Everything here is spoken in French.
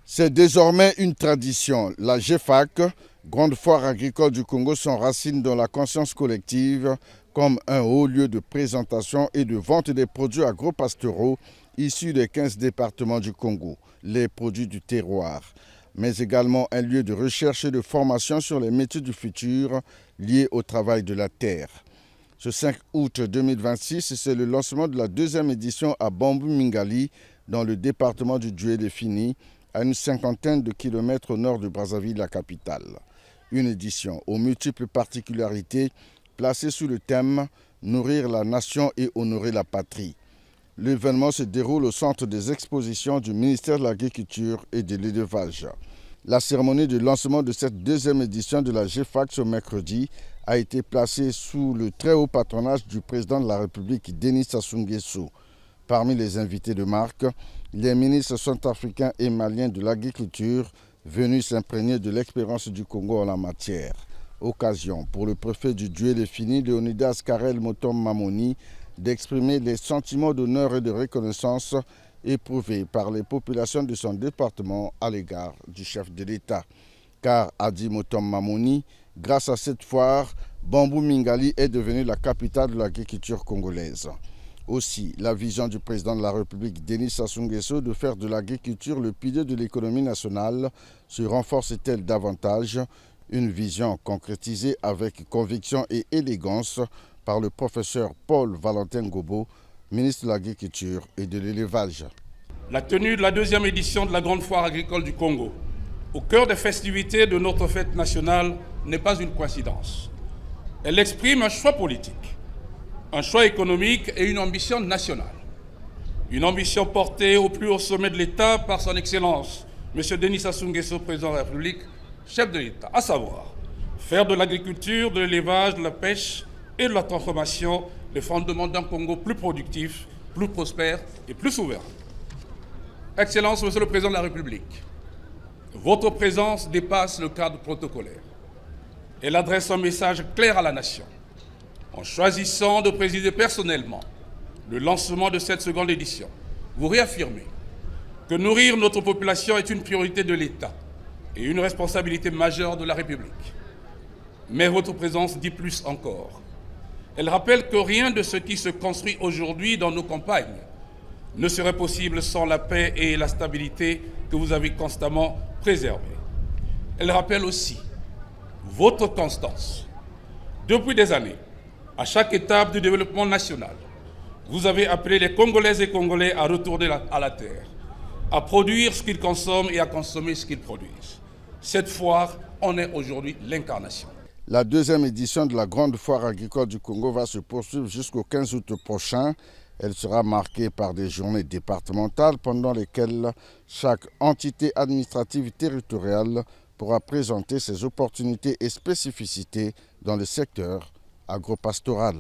C'est désormais une tradition. La GFAC, Grande Foire agricole du Congo, s'enracine dans la conscience collective comme un haut lieu de présentation et de vente des produits agro-pastoraux issus des 15 départements du Congo, les produits du terroir, mais également un lieu de recherche et de formation sur les métiers du futur liés au travail de la terre. Ce 5 août 2026, c'est le lancement de la deuxième édition à Bambou Mingali, dans le département du Djoué-les-Fini, à une cinquantaine de kilomètres au nord de Brazzaville, la capitale. Une édition aux multiples particularités placée sous le thème « Nourrir la nation et honorer la patrie ». L'événement se déroule au centre des expositions du ministère de l'Agriculture et de l'Élevage. La cérémonie de lancement de cette deuxième édition de la GFAC ce mercredi a été placée sous le très haut patronage du président de la République, Denis Sassou Nguesso. Parmi les invités de marque, les ministres centrafricains et maliens de l'agriculture venus s'imprégner de l'expérience du Congo en la matière. Occasion pour le préfet du Djoué-les-Fini, Léonidas Karel Motom Mamoni, d'exprimer les sentiments d'honneur et de reconnaissance éprouvés par les populations de son département à l'égard du chef de l'État. Car, a dit Motom Mamoni, grâce à cette foire, Bambou Mingali est devenue la capitale de l'agriculture congolaise. Aussi, la vision du président de la République, Denis Sassou Nguesso, de faire de l'agriculture le pilier de l'économie nationale se renforce-t-elle davantage, une vision concrétisée avec conviction et élégance par le professeur Paul Valentin Gobo, ministre de l'Agriculture et de l'Élevage. La tenue de la deuxième édition de la Grande Foire agricole du Congo, au cœur des festivités de notre fête nationale, n'est pas une coïncidence. Elle exprime un choix politique, un choix économique et une ambition nationale. Une ambition portée au plus haut sommet de l'État par son Excellence, M. Denis Sassou Nguesso, président de la République, chef de l'État, à savoir faire de l'agriculture, de l'élevage, de la pêche et de la transformation le fondement d'un Congo plus productif, plus prospère et plus souverain. Excellence, Monsieur le Président de la République, votre présence dépasse le cadre protocolaire. Elle adresse un message clair à la nation. En choisissant de présider personnellement le lancement de cette seconde édition, vous réaffirmez que nourrir notre population est une priorité de l'État et une responsabilité majeure de la République. Mais votre présence dit plus encore. Elle rappelle que rien de ce qui se construit aujourd'hui dans nos campagnes ne serait possible sans la paix et la stabilité que vous avez constamment préservées. Elle rappelle aussi votre constance. Depuis des années, à chaque étape du développement national, vous avez appelé les Congolaises et Congolais à retourner à la terre, à produire ce qu'ils consomment et à consommer ce qu'ils produisent. Cette foire en est aujourd'hui l'incarnation. La deuxième édition de la Grande Foire agricole du Congo va se poursuivre jusqu'au 15 août prochain. Elle sera marquée par des journées départementales pendant lesquelles chaque entité administrative territoriale pourra présenter ses opportunités et spécificités dans le secteur agropastoral.